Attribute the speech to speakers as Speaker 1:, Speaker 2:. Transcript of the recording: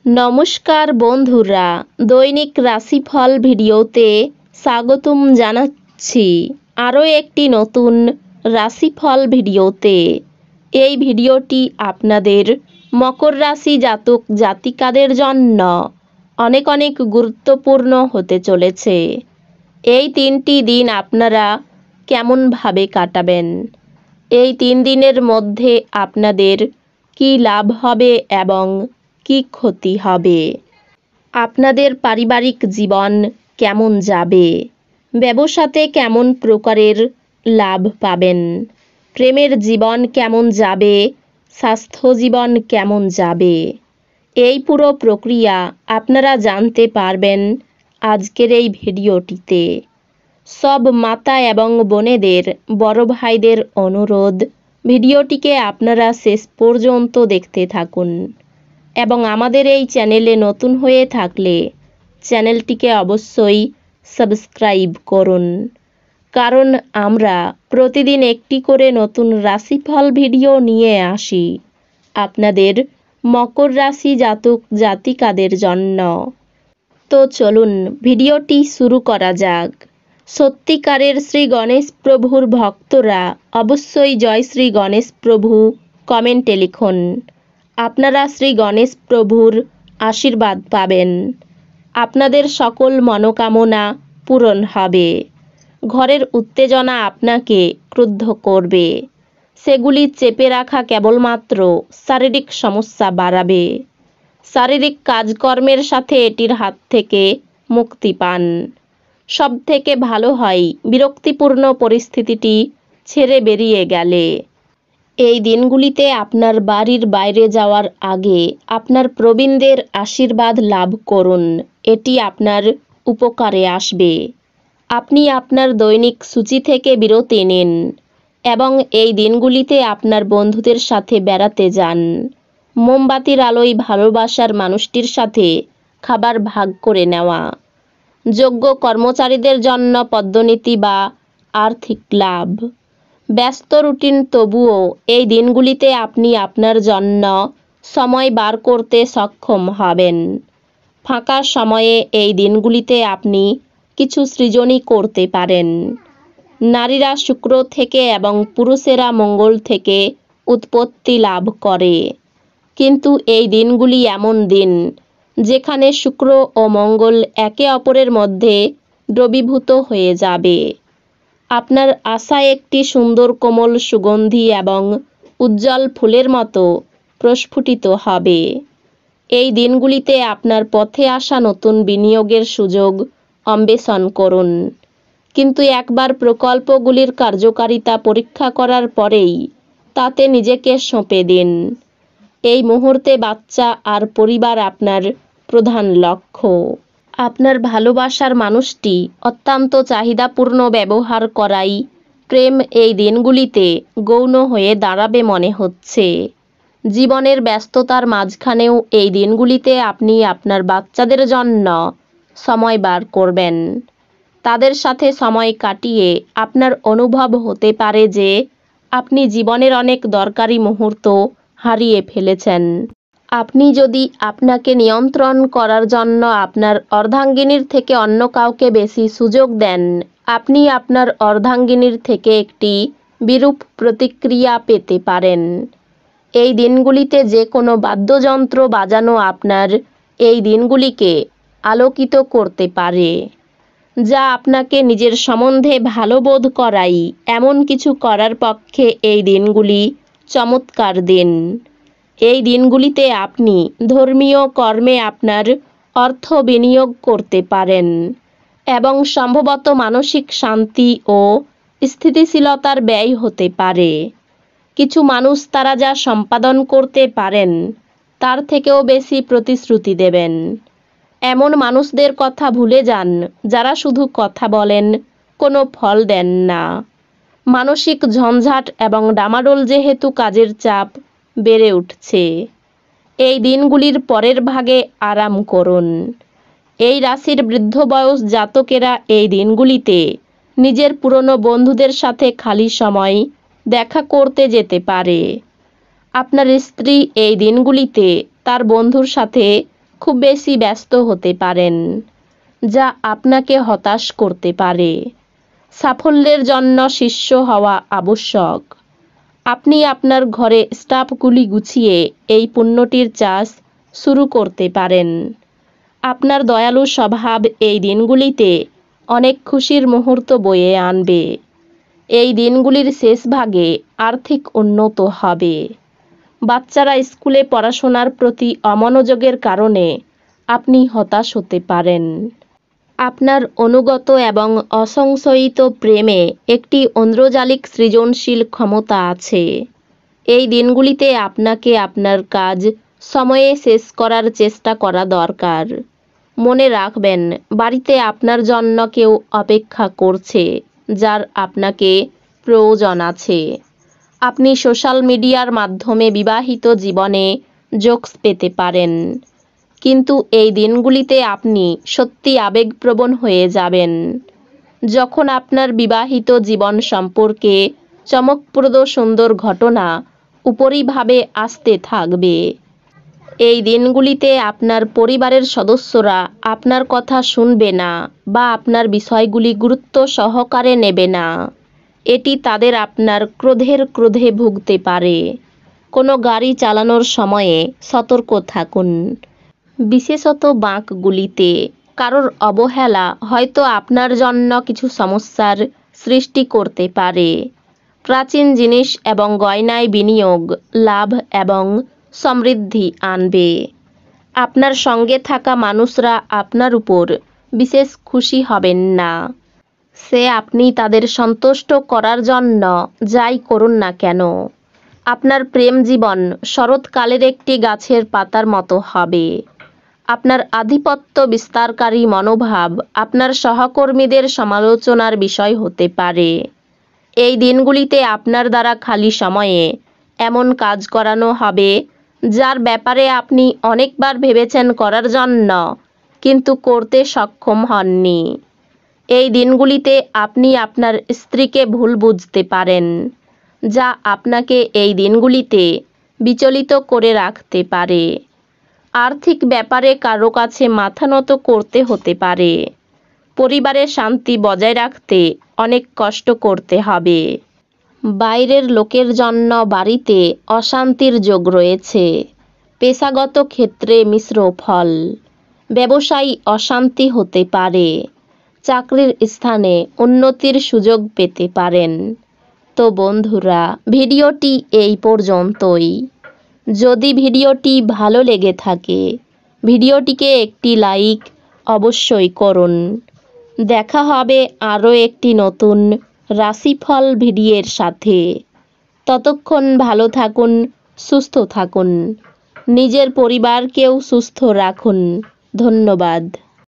Speaker 1: নমস্কার বন্ধুরা, দৈনিক রাশিফল ভিডিওতে স্বাগতম জানাচ্ছি আরও একটি নতুন রাশিফল ভিডিওতে। এই ভিডিওটি আপনাদের মকর রাশি জাতক জাতিকাদের জন্য অনেক অনেক গুরুত্বপূর্ণ হতে চলেছে। এই 3টি দিন আপনারা কেমনভাবে কাটাবেন, এই 3 দিনের মধ্যে আপনাদের কি লাভ হবে এবং কি ক্ষতি হবে, আপনাদের পারিবারিক জীবন কেমন যাবে, ব্যবসাতে কেমন প্রকারের লাভ পাবেন, প্রেমের জীবন কেমন যাবে, স্বাস্থ্য জীবন কেমন যাবে, এই পুরো প্রক্রিয়া আপনারা জানতে পারবেন আজকের এই ভিডিওটিতে। সব মাতা এবং বোনেদের, বড় ভাইদের অনুরোধ, ভিডিওটিকে আপনারা শেষ পর্যন্ত দেখতে থাকুন এবং আমাদের এই চ্যানেলে নতুন হয়ে থাকলে চ্যানেলটিকে অবশ্যই সাবস্ক্রাইব করুন, কারণ আমরা প্রতিদিন একটি করে নতুন রাশিফল ভিডিও নিয়ে আসি আপনাদের মকর রাশি জাতক জাতিকাদের জন্য। তো চলুন ভিডিওটি শুরু করা যাক। সত্যিকারের শ্রী গণেশ প্রভুর ভক্তরা অবশ্যই জয় শ্রী গণেশ প্রভু কমেন্টে লিখুন। আপনারা শ্রী গণেশ প্রভুর আশীর্বাদ পাবেন, আপনাদের সকল মনোকামনা পূরণ হবে। ঘরের উত্তেজনা আপনাকে ক্রুদ্ধ করবে, সেগুলি চেপে রাখা কেবলমাত্র শারীরিক সমস্যা বাড়াবে। শারীরিক কাজকর্মের সাথে এটির হাত থেকে মুক্তি পান। সব থেকে ভালো হয় বিরক্তিপূর্ণ পরিস্থিতিটি ছেড়ে বেরিয়ে গেলে। এই দিনগুলিতে আপনার বাড়ির বাইরে যাওয়ার আগে আপনার প্রবীণদের আশীর্বাদ লাভ করুন, এটি আপনার উপকারে আসবে। আপনি আপনার দৈনিক সূচি থেকে বিরতি নিন এবং এই দিনগুলিতে আপনার বন্ধুদের সাথে বেড়াতে যান। মোমবাতির আলোয় ভালোবাসার মানুষটির সাথে খাবার ভাগ করে নেওয়া। যোগ্য কর্মচারীদের জন্য পদোন্নতি বা আর্থিক লাভ। ব্যস্ত রুটিন, তবুও এই দিনগুলিতে আপনি আপনার জন্য সময় বার করতে সক্ষম হবেন। ফাঁকা সময়ে এই দিনগুলিতে আপনি কিছু সৃজনই করতে পারেন। নারীরা শুক্র থেকে এবং পুরুষেরা মঙ্গল থেকে উৎপত্তি লাভ করে, কিন্তু এই দিনগুলি এমন দিন যেখানে শুক্র ও মঙ্গল একে অপরের মধ্যে দ্রবীভূত হয়ে যাবে। আপনার আশা একটি সুন্দর কোমল সুগন্ধি এবং উজ্জ্বল ফুলের মতো প্রস্ফুটিত হবে। এই দিনগুলিতে আপনার পথে আসা নতুন বিনিয়োগের সুযোগ অন্বেষণ করুন, কিন্তু একবার প্রকল্পগুলির কার্যকারিতা পরীক্ষা করার পরেই তাতে নিজেকে সঁপে দিন। এই মুহূর্তে বাচ্চা আর পরিবার আপনার প্রধান লক্ষ্য। আপনার ভালোবাসার মানুষটি অত্যন্ত চাহিদাপূর্ণ ব্যবহার করাই প্রেম এই দিনগুলিতে গৌণ হয়ে দাঁড়াবে মনে হচ্ছে। জীবনের ব্যস্ততার মাঝখানেও এই দিনগুলিতে আপনি আপনার বাচ্চাদের জন্য সময় বার করবেন। তাদের সাথে সময় কাটিয়ে আপনার অনুভব হতে পারে যে আপনি জীবনের অনেক দরকারি মুহূর্ত হারিয়ে ফেলেছেন। আপনি যদি আপনাকে নিয়ন্ত্রণ করার জন্য আপনার অর্ধাঙ্গিনীর থেকে অন্য কাউকে বেশি সুযোগ দেন, আপনি আপনার অর্ধাঙ্গিনীর থেকে একটি বিরূপ প্রতিক্রিয়া পেতে পারেন। এই দিনগুলিতে যে কোনো বাদ্যযন্ত্র বাজানো আপনার এই দিনগুলিকে আলোকিত করতে পারে, যা আপনাকে নিজের সম্বন্ধে ভালো বোধ করাই এমন কিছু করার পক্ষে এই দিনগুলি চমৎকার দিন। এই দিনগুলিতে আপনি ধর্মীয় কর্মে আপনার অর্থ বিনিয়োগ করতে পারেন এবং সম্ভবত মানসিক শান্তি ও স্থিতিশীলতার ব্যয় হতে পারে। কিছু মানুষ তারা যা সম্পাদন করতে পারেন তার থেকেও বেশি প্রতিশ্রুতি দেবেন। এমন মানুষদের কথা ভুলে যান যারা শুধু কথা বলেন, কোনো ফল দেন না। মানসিক ঝঞ্ঝাট এবং ডামাডোল যেহেতু কাজের চাপ বেড়ে উঠছে, এই দিনগুলির পরের ভাগে আরাম করুন। এই রাশির বৃদ্ধ বয়স জাতকেরা এই দিনগুলিতে নিজের পুরনো বন্ধুদের সাথে খালি সময় দেখা করতে যেতে পারে। আপনার স্ত্রী এই দিনগুলিতে তার বন্ধুর সাথে খুব বেশি ব্যস্ত হতে পারেন, যা আপনাকে হতাশ করতে পারে। সাফল্যের জন্য শিষ্য হওয়া আবশ্যক। আপনি আপনার ঘরে স্টাফগুলি গুছিয়ে এই পুণ্যটির চাষ শুরু করতে পারেন। আপনার দয়ালু স্বভাব এই দিনগুলিতে অনেক খুশির মুহূর্ত বয়ে আনবে। এই দিনগুলির শেষ ভাগে আর্থিক উন্নতি হবে। বাচ্চারা স্কুলে পড়াশোনার প্রতি অমনোযোগের কারণে আপনি হতাশ হতে পারেন। আপনার অনুগত এবং অসংশয়িত প্রেমে একটি ঐন্দ্রজালিক সৃজনশীল ক্ষমতা আছে। এই দিনগুলিতে আপনাকে আপনার কাজ সময়ে শেষ করার চেষ্টা করা দরকার। মনে রাখবেন, বাড়িতে আপনার জন্য কেউ অপেক্ষা করছে, যার আপনাকে প্রয়োজন আছে। আপনি সোশ্যাল মিডিয়ার মাধ্যমে বিবাহিত জীবনে জোকস পেতে পারেন, কিন্তু এই দিনগুলিতে আপনি সত্যি আবেগপ্রবণ হয়ে যাবেন যখন আপনার বিবাহিত জীবন সম্পর্কে চমকপ্রদ সুন্দর ঘটনা উপরিভাবে আসতে থাকবে। এই দিনগুলিতে আপনার পরিবারের সদস্যরা আপনার কথা শুনবে না বা আপনার বিষয়গুলি গুরুত্ব সহকারে নেবে না। এটি তাদের আপনার ক্রোধে ভুগতে পারে। কোনো গাড়ি চালানোর সময়ে সতর্ক থাকুন, বিশেষত বাঁকগুলিতে। কারোর অবহেলা হয়তো আপনার জন্য কিছু সমস্যার সৃষ্টি করতে পারে। প্রাচীন জিনিস এবং গয়নায় বিনিয়োগ লাভ এবং সমৃদ্ধি আনবে। আপনার সঙ্গে থাকা মানুষরা আপনার উপর বিশেষ খুশি হবেন না। সে আপনি তাদের সন্তুষ্ট করার জন্য যাই করুন না কেন। আপনার প্রেম জীবন শরৎকালের একটি গাছের পাতার মতো হবে। আপনার আধিপত্য বিস্তারকারী মনোভাব আপনার সহকর্মীদের সমালোচনার বিষয় হতে পারে। এই দিনগুলিতে আপনার দ্বারা খালি সময়ে এমন কাজ করানো হবে যার ব্যাপারে আপনি অনেকবার ভেবেছেন করার জন্য, কিন্তু করতে সক্ষম হননি। এই দিনগুলিতে আপনি আপনার স্ত্রীকে ভুল বুঝতে পারেন, যা আপনাকে এই দিনগুলিতে বিচলিত করে রাখতে পারে। আর্থিক ব্যাপারে কারো কাছে মাথা নত করতে হতে পারে। পরিবারের শান্তি বজায় রাখতে অনেক কষ্ট করতে হবে। বাইরের লোকের জন্য বাড়িতে অশান্তির যোগ রয়েছে। পেশাগত ক্ষেত্রে মিশ্র ফল। ব্যবসায়ী অশান্তি হতে পারে। চাকরির স্থানে উন্নতির সুযোগ পেতে পারেন। তো বন্ধুরা, ভিডিওটি এই পর্যন্তই। যদি ভিডিওটি ভালো লেগে থাকে, ভিডিওটিকে একটি লাইক অবশ্যই করুন। দেখা হবে আরও একটি নতুন রাশিফল ভিডিওর সাথে। ততক্ষণ ভালো থাকুন, সুস্থ থাকুন, নিজের পরিবারকেও সুস্থ রাখুন। ধন্যবাদ।